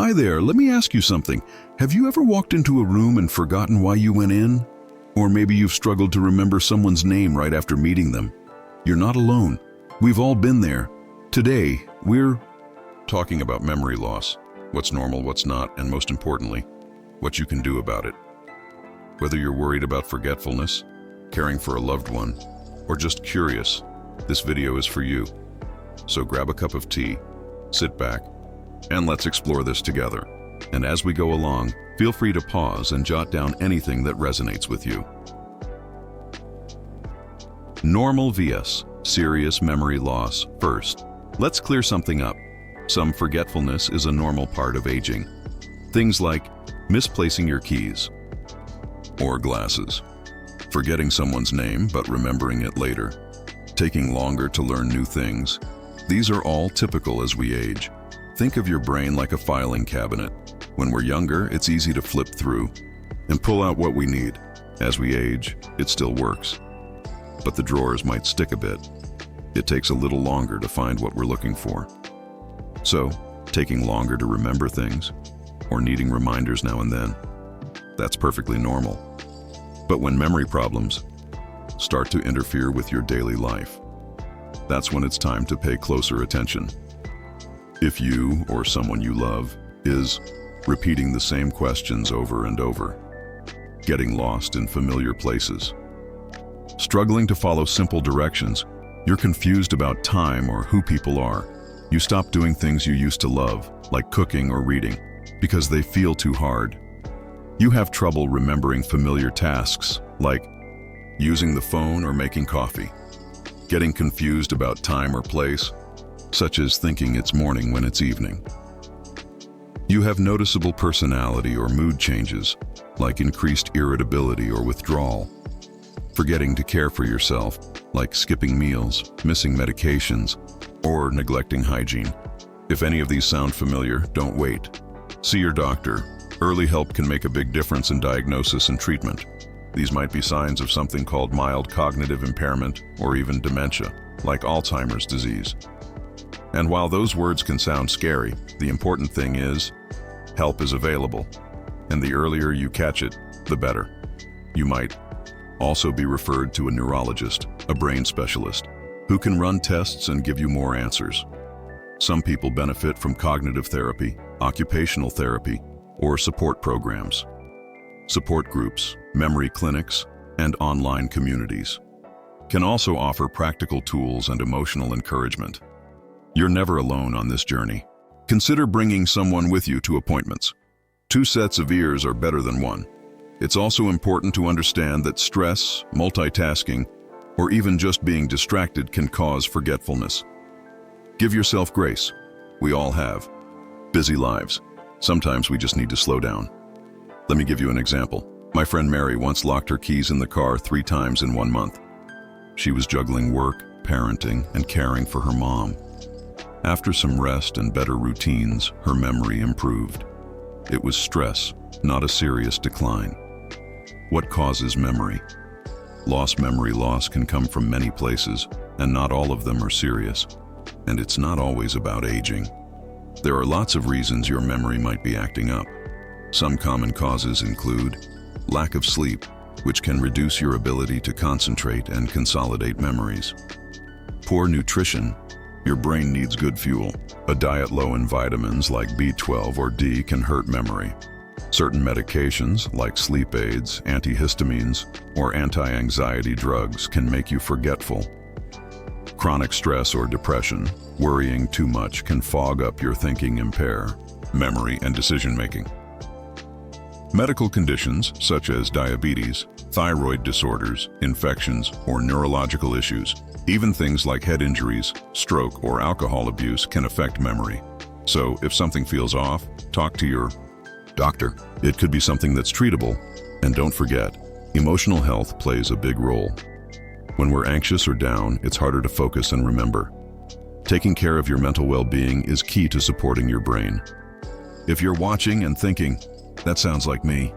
Hi there, let me ask you something. Have you ever walked into a room and forgotten why you went in? Or maybe you've struggled to remember someone's name right after meeting them. You're not alone. We've all been there. Today, we're talking about memory loss, what's normal, what's not, and most importantly, what you can do about it. Whether you're worried about forgetfulness, caring for a loved one, or just curious, this video is for you. So grab a cup of tea, sit back, and let's explore this together. And as we go along, feel free to pause and jot down anything that resonates with you. Normal vs. serious memory loss. First, let's clear something up. Some forgetfulness is a normal part of aging. Things like misplacing your keys or glasses, forgetting someone's name but remembering it later, taking longer to learn new things. These are all typical as we age. Think of your brain like a filing cabinet. When we're younger, it's easy to flip through and pull out what we need. As we age, it still works, but the drawers might stick a bit. It takes a little longer to find what we're looking for. So, taking longer to remember things, or needing reminders now and then, that's perfectly normal. But when memory problems start to interfere with your daily life, that's when it's time to pay closer attention. If you or someone you love is repeating the same questions over and over, getting lost in familiar places, struggling to follow simple directions, you're confused about time or who people are, you stop doing things you used to love, like cooking or reading, because they feel too hard. You have trouble remembering familiar tasks, like using the phone or making coffee, getting confused about time or place, such as thinking it's morning when it's evening. You have noticeable personality or mood changes, like increased irritability or withdrawal, forgetting to care for yourself, like skipping meals, missing medications, or neglecting hygiene. If any of these sound familiar, don't wait. See your doctor. Early help can make a big difference in diagnosis and treatment. These might be signs of something called mild cognitive impairment or even dementia, like Alzheimer's disease. And while those words can sound scary, the important thing is, help is available, and the earlier you catch it, the better. You might also be referred to a neurologist, a brain specialist, who can run tests and give you more answers. Some people benefit from cognitive therapy, occupational therapy, or support programs. Support groups, memory clinics, and online communities can also offer practical tools and emotional encouragement. You're never alone on this journey. Consider bringing someone with you to appointments. 2 sets of ears are better than 1. It's also important to understand that stress, multitasking, or even just being distracted can cause forgetfulness. Give yourself grace. We all have busy lives. Sometimes we just need to slow down. Let me give you an example. My friend Mary once locked her keys in the car 3 times in 1 month. She was juggling work, parenting, and caring for her mom. After some rest and better routines, her memory improved. It was stress, not a serious decline. What causes memory loss can come from many places, and not all of them are serious. And it's not always about aging. There are lots of reasons your memory might be acting up. Some common causes include lack of sleep, which can reduce your ability to concentrate and consolidate memories. Poor nutrition. Your brain needs good fuel. A diet low in vitamins like B12 or D can hurt memory. Certain medications, like sleep aids, antihistamines, or anti-anxiety drugs can make you forgetful. Chronic stress or depression, worrying too much can fog up your thinking, impair memory and decision-making. Medical conditions such as diabetes, thyroid disorders, infections, or neurological issues, even things like head injuries, stroke, or alcohol abuse can affect memory. So if something feels off, talk to your doctor. It could be something that's treatable. And don't forget, emotional health plays a big role. When we're anxious or down, it's harder to focus and remember. Taking care of your mental well-being is key to supporting your brain. If you're watching and thinking, that sounds like me,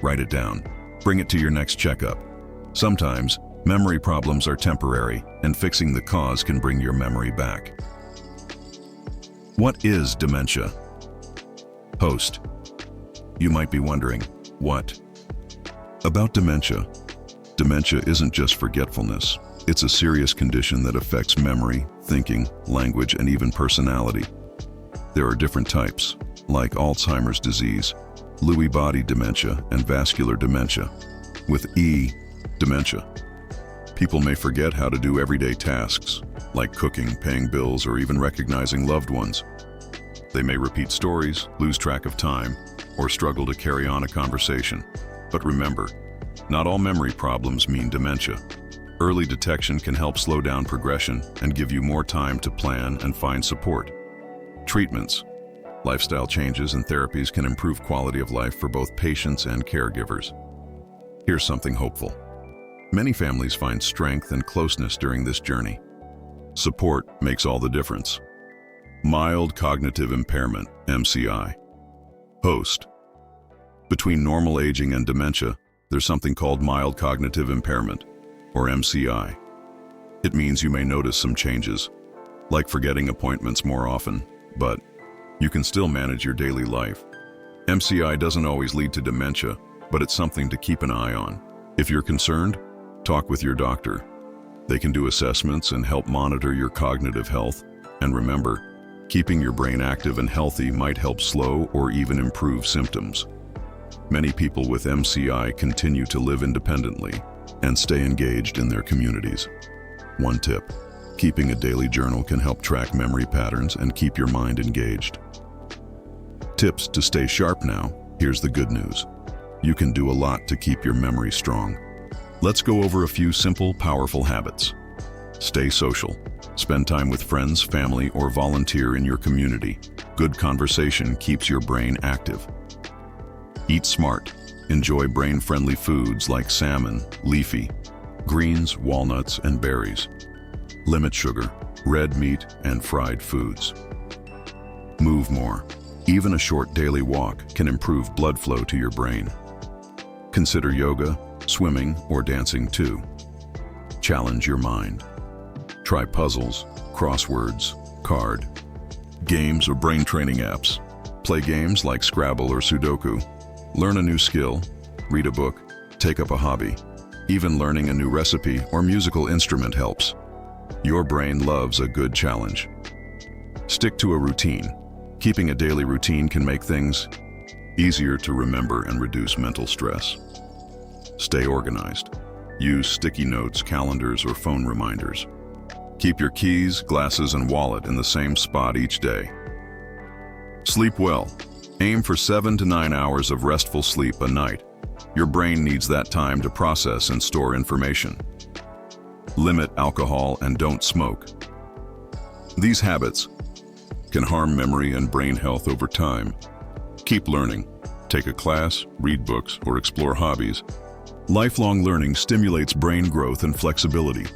write it down. Bring it to your next checkup. Sometimes, memory problems are temporary, and fixing the cause can bring your memory back. What is dementia? Host. You might be wondering, what? About dementia. Dementia isn't just forgetfulness. It's a serious condition that affects memory, thinking, language, and even personality. There are different types, like Alzheimer's disease, Lewy body dementia, and vascular dementia. With E, dementia. People may forget how to do everyday tasks, like cooking, paying bills, or even recognizing loved ones. They may repeat stories, lose track of time, or struggle to carry on a conversation. But remember, not all memory problems mean dementia. Early detection can help slow down progression and give you more time to plan and find support. Treatments. Lifestyle changes and therapies can improve quality of life for both patients and caregivers. Here's something hopeful. Many families find strength and closeness during this journey. Support makes all the difference. Mild cognitive impairment, MCI. Host. Between normal aging and dementia, there's something called mild cognitive impairment, or MCI. It means you may notice some changes, like forgetting appointments more often, but you can still manage your daily life. MCI doesn't always lead to dementia, but it's something to keep an eye on. If you're concerned, talk with your doctor. They can do assessments and help monitor your cognitive health. And remember, keeping your brain active and healthy might help slow or even improve symptoms. Many people with MCI continue to live independently and stay engaged in their communities. One tip: keeping a daily journal can help track memory patterns and keep your mind engaged. Tips to stay sharp now. Here's the good news. You can do a lot to keep your memory strong. Let's go over a few simple, powerful habits. Stay social. Spend time with friends, family, or volunteer in your community. Good conversation keeps your brain active. Eat smart. Enjoy brain-friendly foods like salmon, leafy, greens, walnuts, and berries. Limit sugar, red meat, and fried foods. Move more. Even a short daily walk can improve blood flow to your brain. Consider yoga, swimming, or dancing too. Challenge your mind. Try puzzles, crosswords, card, games, or brain training apps. Play games like Scrabble or Sudoku. Learn a new skill, read a book, take up a hobby. Even learning a new recipe or musical instrument helps. Your brain loves a good challenge. Stick to a routine. Keeping a daily routine can make things easier to remember and reduce mental stress. Stay organized. Use sticky notes, calendars, or phone reminders. Keep your keys, glasses, and wallet in the same spot each day. Sleep well. Aim for 7 to 9 hours of restful sleep a night. Your brain needs that time to process and store information. Limit alcohol and don't smoke. These habits can harm memory and brain health over time. Keep learning. Take a class, read books, or explore hobbies. Lifelong learning stimulates brain growth and flexibility.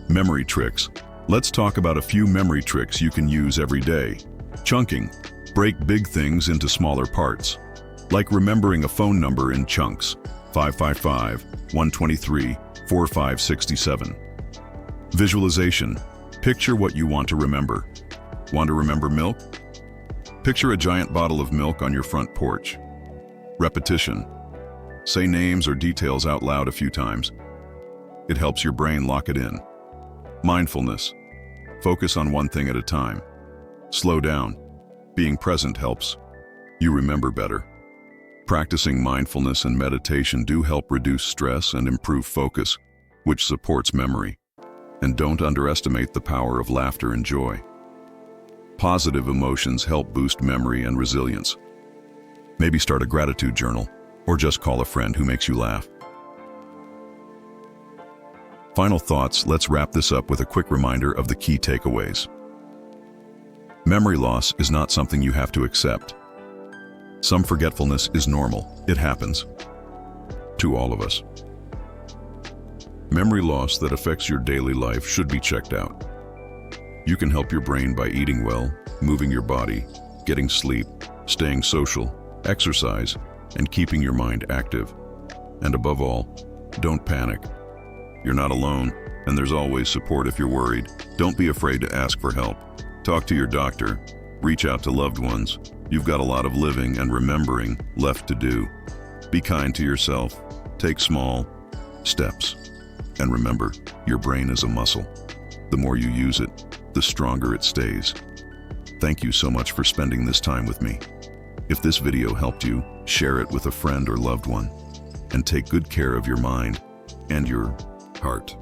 Memory tricks. Let's talk about a few memory tricks you can use every day. Chunking. Break big things into smaller parts, like remembering a phone number in chunks, 555-123-4567. Visualization. Picture what you want to remember. Want to remember milk? Picture a giant bottle of milk on your front porch. Repetition. Say names or details out loud a few times. It helps your brain lock it in. Mindfulness. Focus on one thing at a time. Slow down. Being present helps you remember better. Practicing mindfulness and meditation do help reduce stress and improve focus, which supports memory. And don't underestimate the power of laughter and joy. Positive emotions help boost memory and resilience. Maybe start a gratitude journal, or just call a friend who makes you laugh. Final thoughts. Let's wrap this up with a quick reminder of the key takeaways. Memory loss is not something you have to accept. Some forgetfulness is normal. It happens to all of us. Memory loss that affects your daily life should be checked out. You can help your brain by eating well, moving your body, getting sleep, staying social, exercise, and keeping your mind active. And above all, don't panic. You're not alone, and there's always support if you're worried. Don't be afraid to ask for help. Talk to your doctor, Reach out to loved ones. You've got a lot of living and remembering left to do. Be kind to yourself. Take small steps. And remember, your brain is a muscle. The more you use it, the stronger it stays. Thank you so much for spending this time with me. If this video helped you, share it with a friend or loved one. And take good care of your mind and your heart.